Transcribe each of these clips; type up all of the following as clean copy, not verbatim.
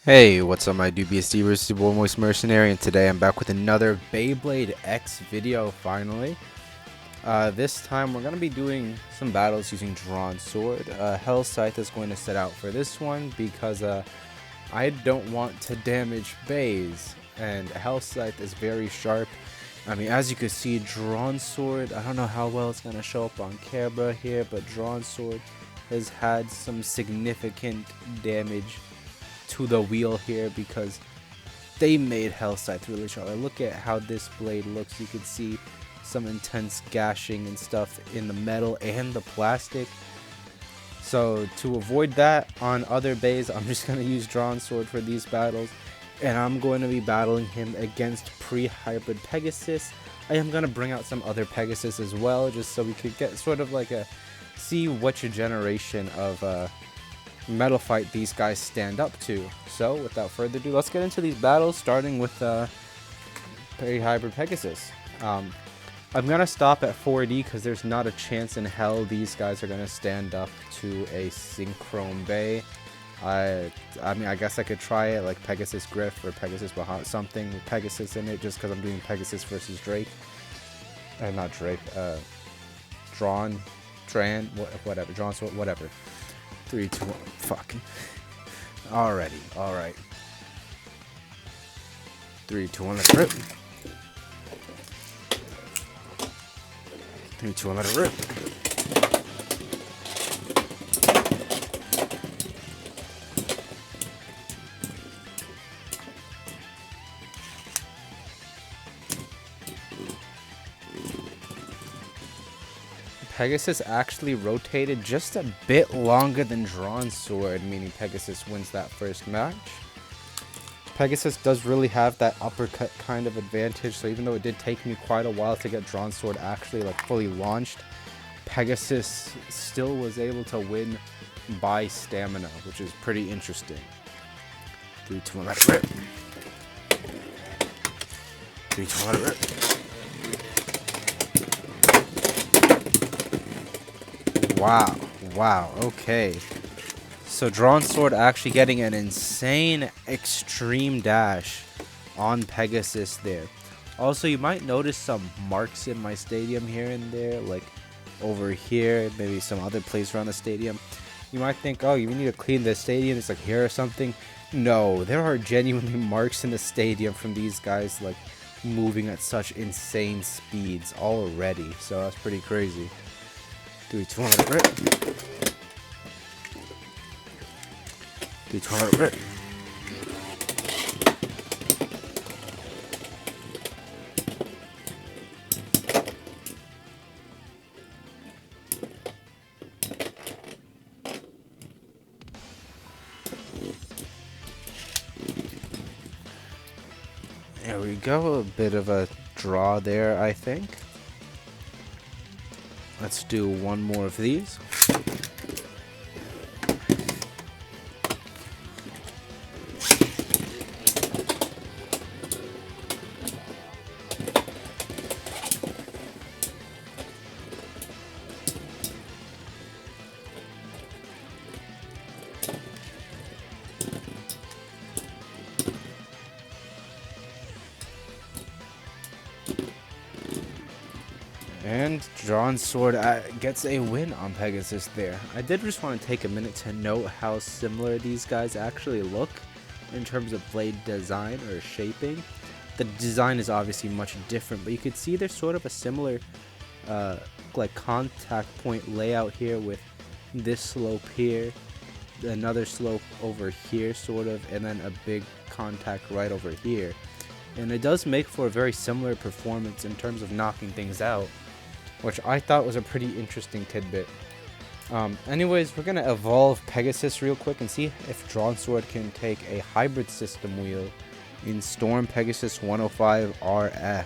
Hey, what's up my dubious versus Super Moist Mercenary, and today I'm back with another Beyblade X video finally. This time we're going to be doing some battles using Dransword. Hell Scythe is going to set out for this one because I don't want to damage bays, and Hell Scythe is very sharp. I mean, as you can see, Dransword, I don't know how well it's going to show up on camera here, but Dransword has had some significant damage to the wheel here because they made Hell Scythe really sharp. Look at how this blade looks. You can see some intense gashing and stuff in the metal and the plastic. So to avoid that on other bays, I'm just going to use Dransword for these battles, and I'm going to be battling him against pre-hybrid Pegasus. I am going to bring out some other Pegasus as well, just so we could get sort of like see which generation of metal fight these guys stand up to. So without further ado, let's get into these battles, starting with Hybrid Pegasus. I'm gonna stop at 4D because there's not a chance in hell these guys are gonna stand up to a Synchrome Bay. I mean, I guess I could try it like Pegasus Griff or Pegasus Bahamut, something with Pegasus in it, just because I'm doing Pegasus versus Drake. Not Drake, whatever, Dransword, whatever. 3, 2, 1. Fuck. Alright. 3, 2, 1, let it rip. 3, 2, 1, let it rip. Pegasus actually rotated just a bit longer than Dransword, meaning Pegasus wins that first match. Pegasus does really have that uppercut kind of advantage, so even though it did take me quite a while to get Dransword actually like fully launched, Pegasus still was able to win by stamina, which is pretty interesting. 3, 2, 1, let it rip. 3, 2, 1, let it rip. Wow, okay. So Dransword actually getting an insane extreme dash on Pegasus there. Also, you might notice some marks in my stadium here and there, like over here, maybe some other place around the stadium. You might think, oh, you need to clean the stadium, it's like here or something. No, there are genuinely marks in the stadium from these guys like moving at such insane speeds already, so that's pretty crazy. 3, 2, 1, let it rip. 3, 2, 1, let it rip. There we go, a bit of a draw there, I think. Let's do one more of these. And Dransword gets a win on Pegasus there. I did just want to take a minute to note how similar these guys actually look in terms of blade design or shaping. The design is obviously much different, but you could see there's sort of a similar like contact point layout here, with this slope here, another slope over here sort of, and then a big contact right over here. And it does make for a very similar performance in terms of knocking things out, which I thought was a pretty interesting tidbit. Anyways, we're going to evolve Pegasus real quick and see if Dransword can take a hybrid system wheel in Storm Pegasus 105 RF.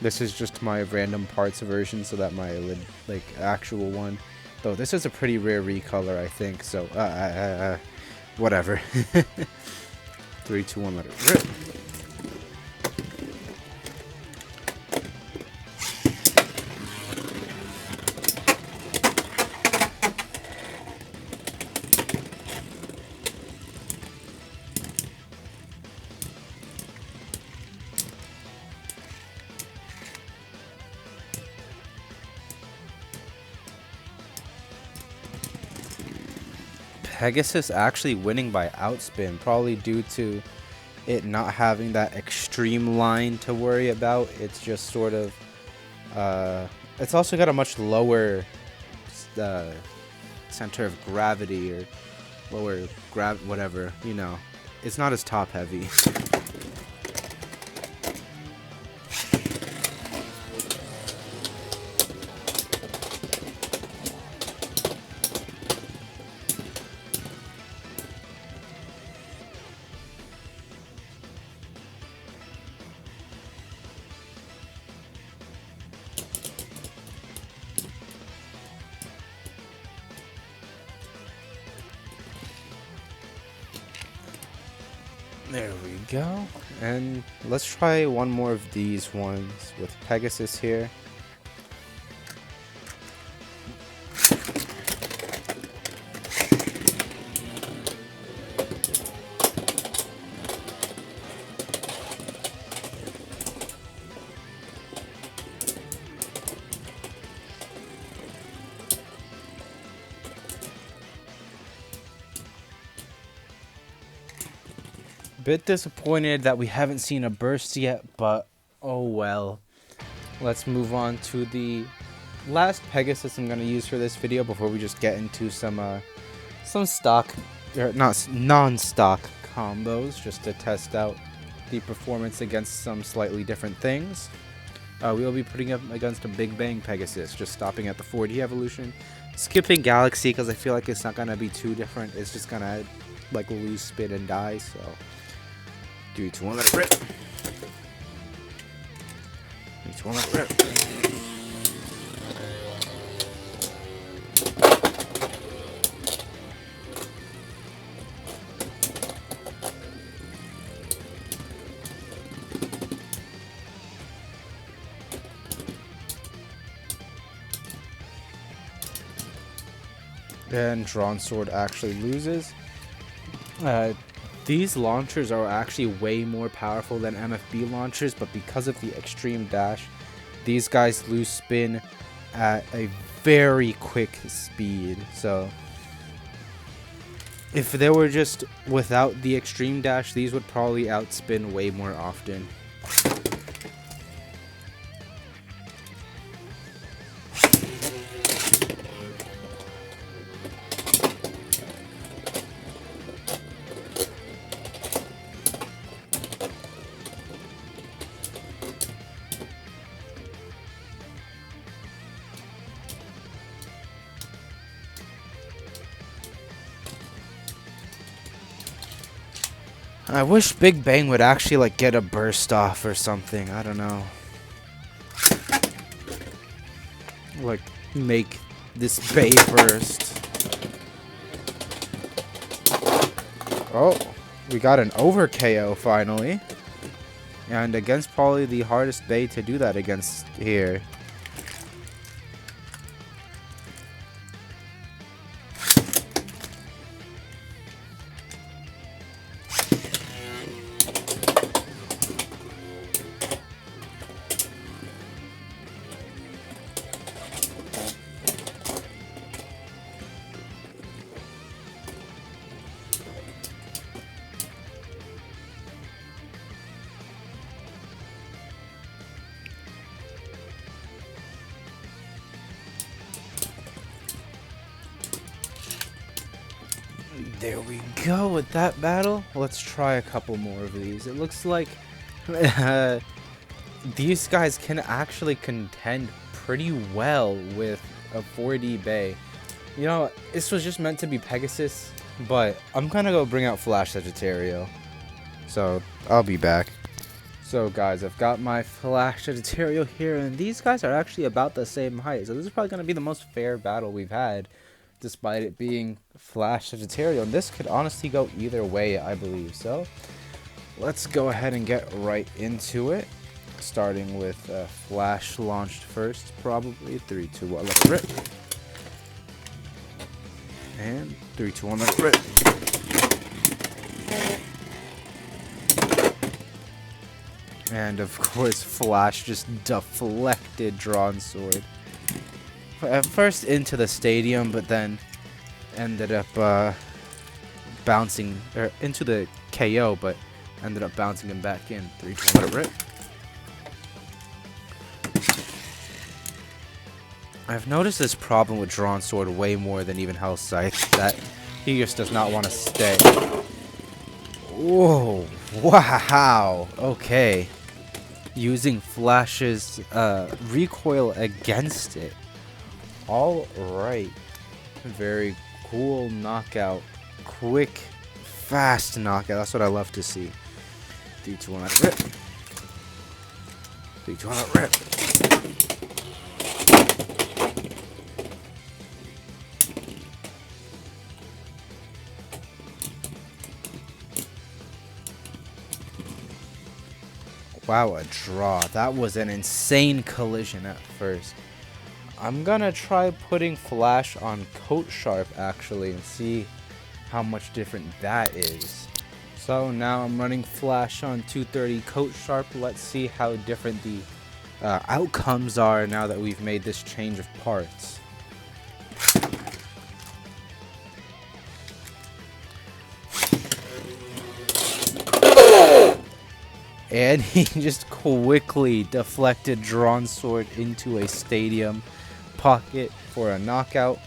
This is just my random parts version, so that my like actual one, though this is a pretty rare recolor, I think, so whatever. 3, 2, 1, let it rip. Pegasus actually winning by outspin, probably due to it not having that extreme line to worry about. It's just sort of, it's also got a much lower center of gravity, or lower whatever, you know. It's not as top heavy. There we go. And let's try one more of these ones with Pegasus here. Bit disappointed that we haven't seen a burst yet, but oh well. Let's move on to the last Pegasus I'm gonna use for this video before we just get into some stock, or not non-stock combos, just to test out the performance against some slightly different things. We will be putting up against a Big Bang Pegasus, just stopping at the 4D evolution, skipping Galaxy because I feel like it's not gonna be too different. It's just gonna like lose spin and die. So 3, 2, 1, let it rip. 3, 2, 1, let it rip. And Dransword actually loses. These launchers are actually way more powerful than MFB launchers, but because of the extreme dash, these guys lose spin at a very quick speed. So if they were just without the extreme dash, these would probably outspin way more often. I wish Big Bang would actually like get a burst off or something. I don't know. Like make this Bay burst. Oh, we got an over KO finally. And against probably the hardest Bay to do that against here. There we go with that battle. Let's try a couple more of these. It looks like these guys can actually contend pretty well with a 4D Bay. You know, this was just meant to be Pegasus, but I'm gonna go bring out Flash Sagittario. So I'll be back. So guys, I've got my Flash Sagittario here, and these guys are actually about the same height. So this is probably gonna be the most fair battle we've had, despite it being Flash Sagittario. And this could honestly go either way, I believe. So let's go ahead and get right into it. Starting with Flash launched first, probably. 3, 2, 1, let it rip. And 3, 2, 1, let it rip. And of course, Flash just deflected Dransword. At first into the stadium, but then ended up bouncing into the KO, but ended up bouncing him back in. 3, 2, 1, let it rip. I've noticed this problem with Dransword way more than even Hell Scythe, that he just does not want to stay. Whoa, wow, okay. Using Flash's recoil against it. Alright. Very cool knockout. Quick, fast knockout. That's what I love to see. 3, 2, 1, let it rip. 3, 2, 1, let it rip. Wow, a draw. That was an insane collision at first. I'm gonna try putting Flash on Coat Sharp actually and see how much different that is. So now I'm running Flash on 230 Coat Sharp. Let's see how different the outcomes are now that we've made this change of parts. And he just quickly deflected Dransword into a stadium pocket for a knockout.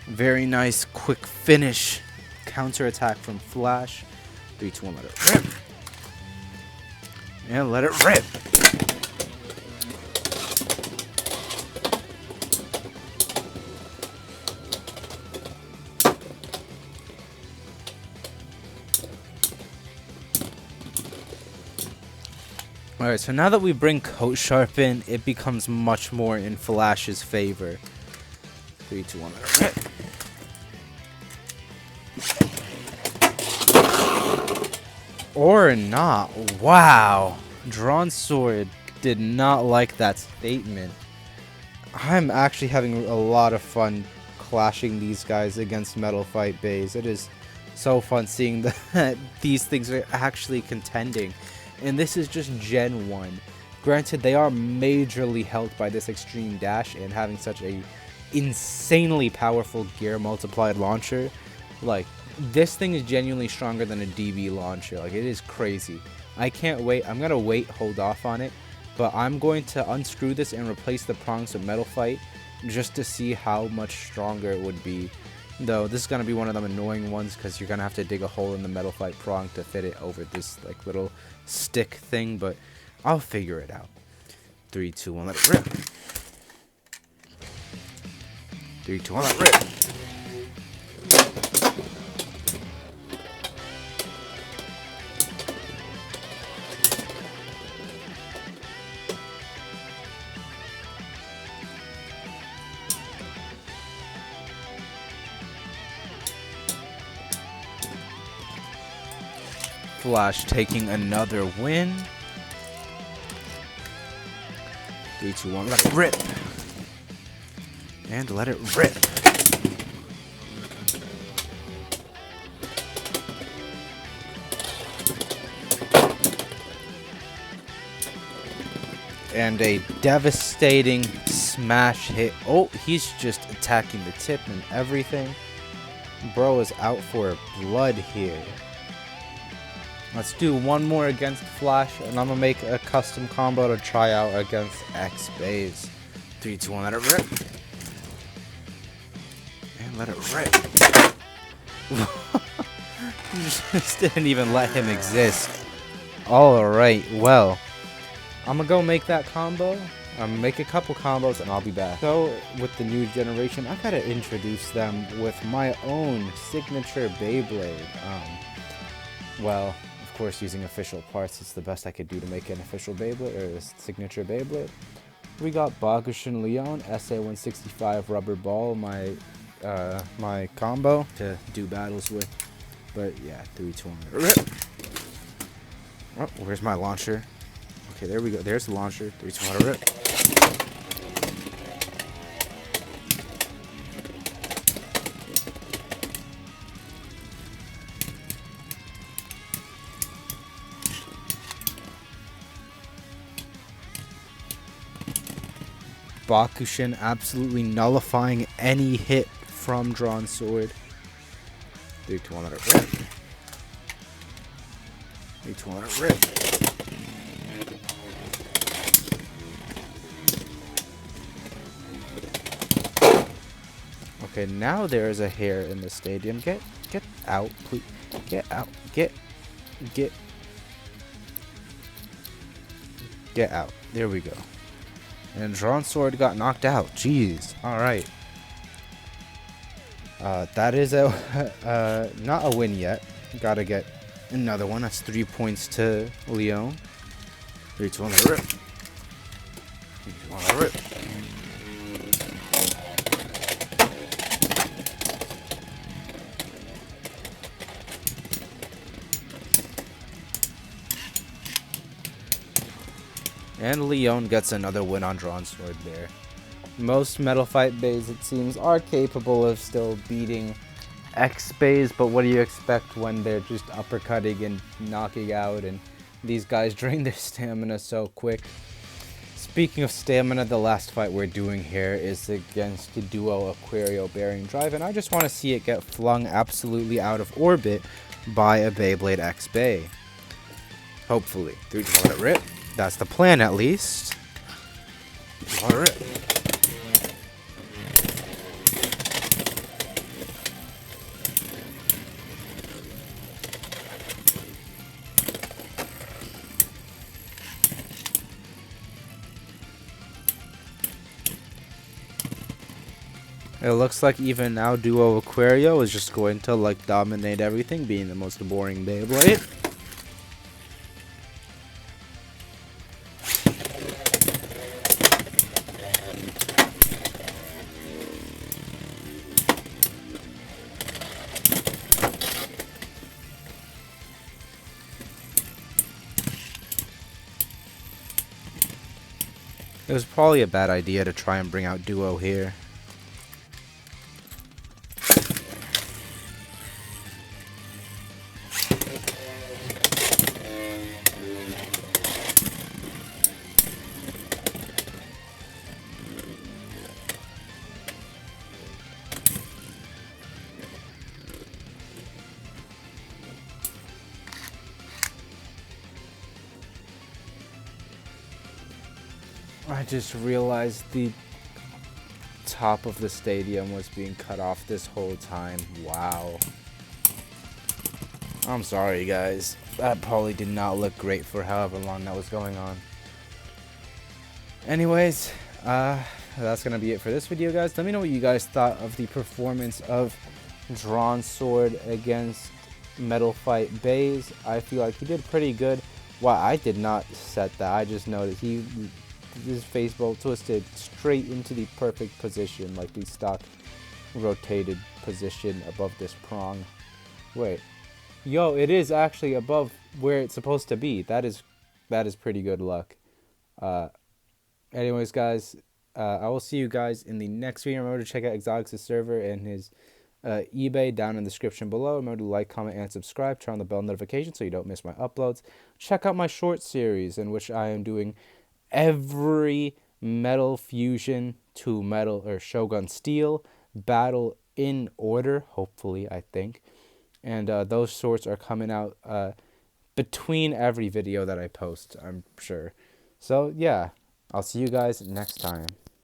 Very nice quick finish. Counter attack from Flash. 3, 2, 1, let it rip. And let it rip. Alright, so now that we bring Coat Sharp in, it becomes much more in Flash's favor. 3, 2, 1, let it rip. Or not. Wow. Dransword did not like that statement. I'm actually having a lot of fun clashing these guys against Metal Fight Bays. It is so fun seeing that these things are actually contending. And this is just Gen 1. Granted, they are majorly helped by this extreme dash and having such a insanely powerful gear multiplied launcher. Like, this thing is genuinely stronger than a DB launcher. Like, it is crazy. I can't wait. I'm going to hold off on it. But I'm going to unscrew this and replace the prongs with Metal Fight just to see how much stronger it would be. Though this is going to be one of them annoying ones because you're going to have to dig a hole in the Metal Fight prong to fit it over this like little stick thing, but I'll figure it out. 3, 2, 1, let it rip. 3, 2, 1, let it rip. Flash taking another win. 3, 2, 1, let it rip. And let it rip. And a devastating smash hit. Oh, he's just attacking the tip and everything. Bro is out for blood here. Let's do one more against Flash, and I'm going to make a custom combo to try out against X Bays. 3, 2, 1, let it rip. And let it rip. Just didn't even let him exist. Alright, well, I'm going to go make that combo. I'm going to make a couple combos, and I'll be back. So, with the new generation, I got to introduce them with my own signature Beyblade. Well, of course, using official parts is the best I could do to make an official Beyblade, or a signature Beyblade. We got Pegasus Leon, SA-165 rubber ball, my combo to do battles with. But yeah, 3, 2, 1, rip. Oh, where's my launcher? Okay, there we go. There's the launcher. 3, 2, 1, rip. Bakushin absolutely nullifying any hit from Dransword. 3, 2, 1, let it rip. 3, 2, 1, let it rip. Okay, now there is a hair in the stadium. Get out, please. Get out. Get out. There we go. And Dransword got knocked out. Jeez. Alright. That is a not a win yet. Gotta get another one. That's 3 points to Leon. 3, 2, 1, let it rip. 3, 2, 1, let it rip. And Leon gets another win on Dransword there. Most Metal Fight bays, it seems, are capable of still beating X bays, but what do you expect when they're just uppercutting and knocking out, and these guys drain their stamina so quick. Speaking of stamina, the last fight we're doing here is against the duo Aquario Bearing Drive, and I just want to see it get flung absolutely out of orbit by a Beyblade X Bay. Hopefully. 3, 2, 1, let it rip. That's the plan, at least. Alright. It looks like even now Duo Aquario is just going to like dominate everything, being the most boring Beyblade. It was probably a bad idea to try and bring out Duo here. I just realized the top of the stadium was being cut off this whole time. Wow. I'm sorry, guys. That probably did not look great for however long that was going on. Anyways, that's going to be it for this video, guys. Let me know what you guys thought of the performance of Dransword against Metal Fight Bays. I feel like he did pretty good. Wow, I did not set that. I just noticed his face bolt twisted straight into the perfect position, like the stock rotated position above this prong. Wait, yo, it is actually above where it's supposed to be. That is pretty good luck. Anyways, guys, I will see you guys in the next video. Remember to check out Exotic's server and his eBay down in the description below. Remember to like, comment, and subscribe. Turn on the bell notification so you don't miss my uploads. Check out my short series in which I am doing every Metal Fusion to Metal or Shogun Steel battle in order, hopefully, I think. And those shorts are coming out between every video that I post, I'm sure. So yeah, I'll see you guys next time.